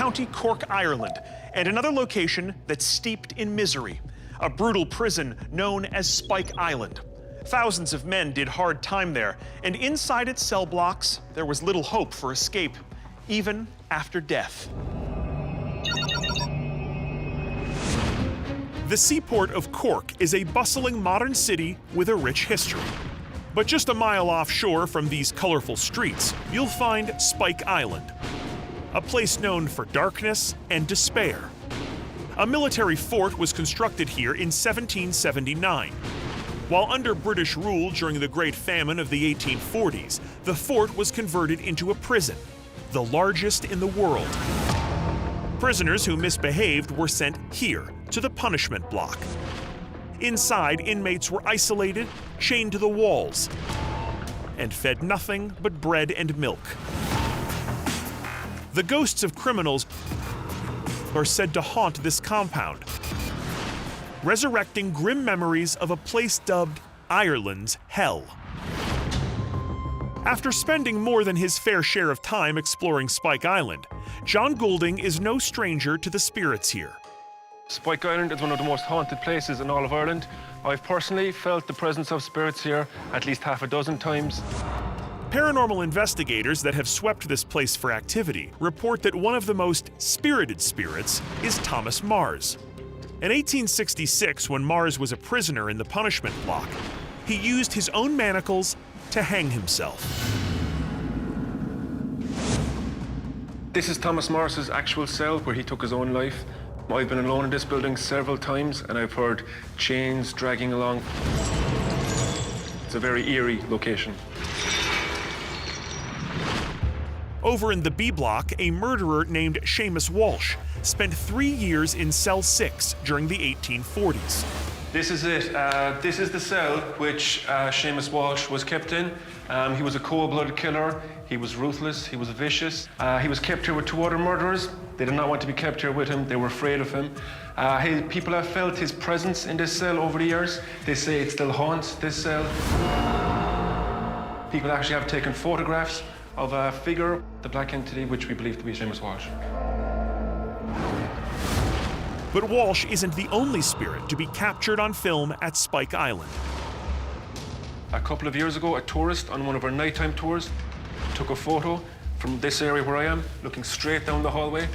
County Cork, Ireland, and another location that's steeped in misery, a brutal prison known as Spike Island. Thousands of men did hard time there, and inside its cell blocks, there was little hope for escape, even after death. The seaport of Cork is a bustling modern city with a rich history. But just a mile offshore from these colorful streets, you'll find Spike Island, a place known for darkness and despair. A military fort was constructed here in 1779. While under British rule during the Great Famine of the 1840s, the fort was converted into a prison, the largest in the world. Prisoners who misbehaved were sent here, to the punishment block. Inside, inmates were isolated, chained to the walls, and fed nothing but bread and milk. The ghosts of criminals are said to haunt this compound, resurrecting grim memories of a place dubbed Ireland's Hell. After spending more than his fair share of time exploring Spike Island, John Goulding is no stranger to the spirits here. Spike Island is one of the most haunted places in all of Ireland. I've personally felt the presence of spirits here at least half a dozen times. Paranormal investigators that have swept this place for activity report that one of the most spirited spirits is Thomas Mars. In 1866, when Mars was a prisoner in the punishment block, he used his own manacles to hang himself. This is Thomas Mars's actual cell where he took his own life. I've been alone in this building several times and I've heard chains dragging along. It's a very eerie location. Over in the B block, a murderer named Seamus Walsh spent 3 years in cell 6 during the 1840s. This is it. This is the cell which Seamus Walsh was kept in. He was a cold-blooded killer. He was ruthless. He was vicious. He was kept here with 2 other murderers. They did not want to be kept here with him. They were afraid of him. People have felt his presence in this cell over the years. They say it still haunts this cell. People actually have taken photographs of a figure, the black entity, which we believe to be Seamus Walsh. But Walsh isn't the only spirit to be captured on film at Spike Island. A couple of years ago, a tourist on one of our nighttime tours took a photo from this area where I am, looking straight down the hallway.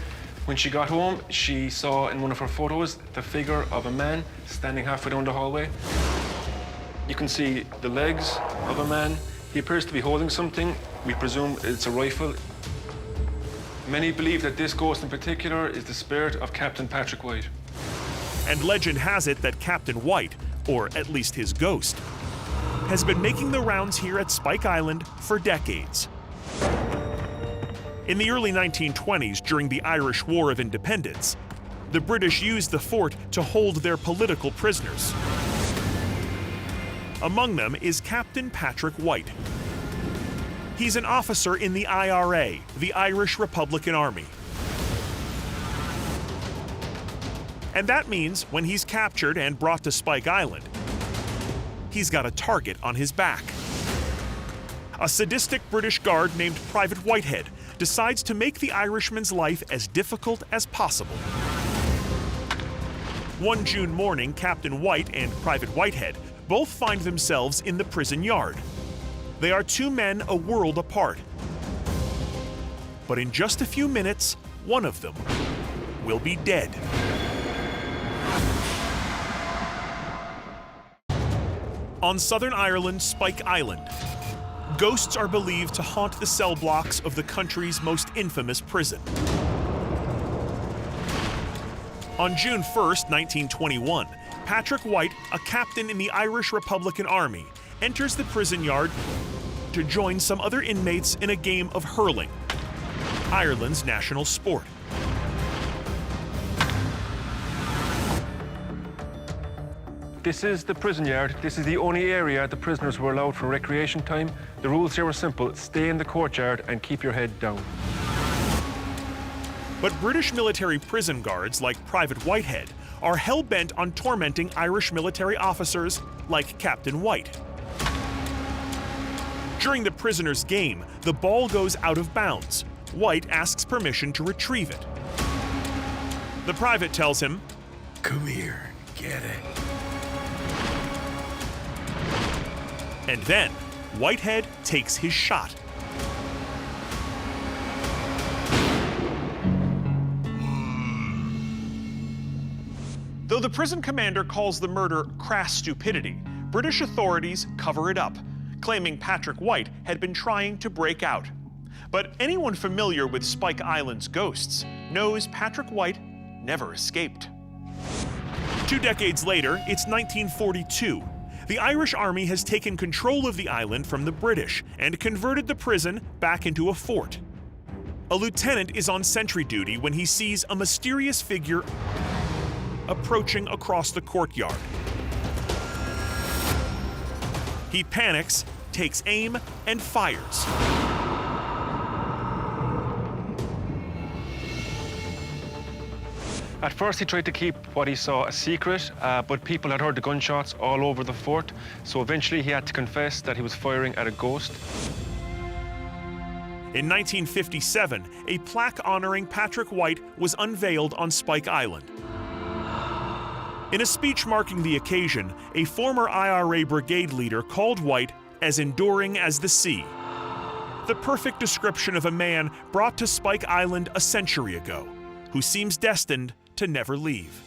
When she got home, she saw in one of her photos the figure of a man standing halfway down the hallway. You can see the legs of a man. He appears to be holding something. We presume it's a rifle. Many believe that this ghost in particular is the spirit of Captain Patrick White. And legend has it that Captain White, or at least his ghost, has been making the rounds here at Spike Island for decades. In the early 1920s, during the Irish War of Independence, the British used the fort to hold their political prisoners. Among them is Captain Patrick White. He's an officer in the IRA, the Irish Republican Army. And that means when he's captured and brought to Spike Island, he's got a target on his back. A sadistic British guard named Private Whitehead decides to make the Irishman's life as difficult as possible. One June morning, Captain White and Private Whitehead both find themselves in the prison yard. They are 2 men a world apart. But in just a few minutes, one of them will be dead. On Southern Ireland's Spike Island, ghosts are believed to haunt the cell blocks of the country's most infamous prison. On June 1st, 1921, Patrick White, a captain in the Irish Republican Army, enters the prison yard to join some other inmates in a game of hurling, Ireland's national sport. This is the prison yard. This is the only area the prisoners were allowed for recreation time. The rules here were simple: stay in the courtyard and keep your head down. But British military prison guards like Private Whitehead are hell-bent on tormenting Irish military officers like Captain White. During the prisoners' game, the ball goes out of bounds. White asks permission to retrieve it. The private tells him, Come here, get it. and then Whitehead takes his shot. Though the prison commander calls the murder crass stupidity, British authorities cover it up, claiming Patrick White had been trying to break out. But anyone familiar with Spike Island's ghosts knows Patrick White never escaped. 2 decades later, it's 1942. The Irish Army has taken control of the island from the British and converted the prison back into a fort. A lieutenant is on sentry duty when he sees a mysterious figure approaching across the courtyard. He panics, takes aim, and fires. At first, he tried to keep what he saw a secret, but people had heard the gunshots all over the fort, so eventually he had to confess that he was firing at a ghost. In 1957, a plaque honoring Patrick White was unveiled on Spike Island. In a speech marking the occasion, a former IRA brigade leader called White as enduring as the sea. The perfect description of a man brought to Spike Island a century ago, who seems destined to never leave.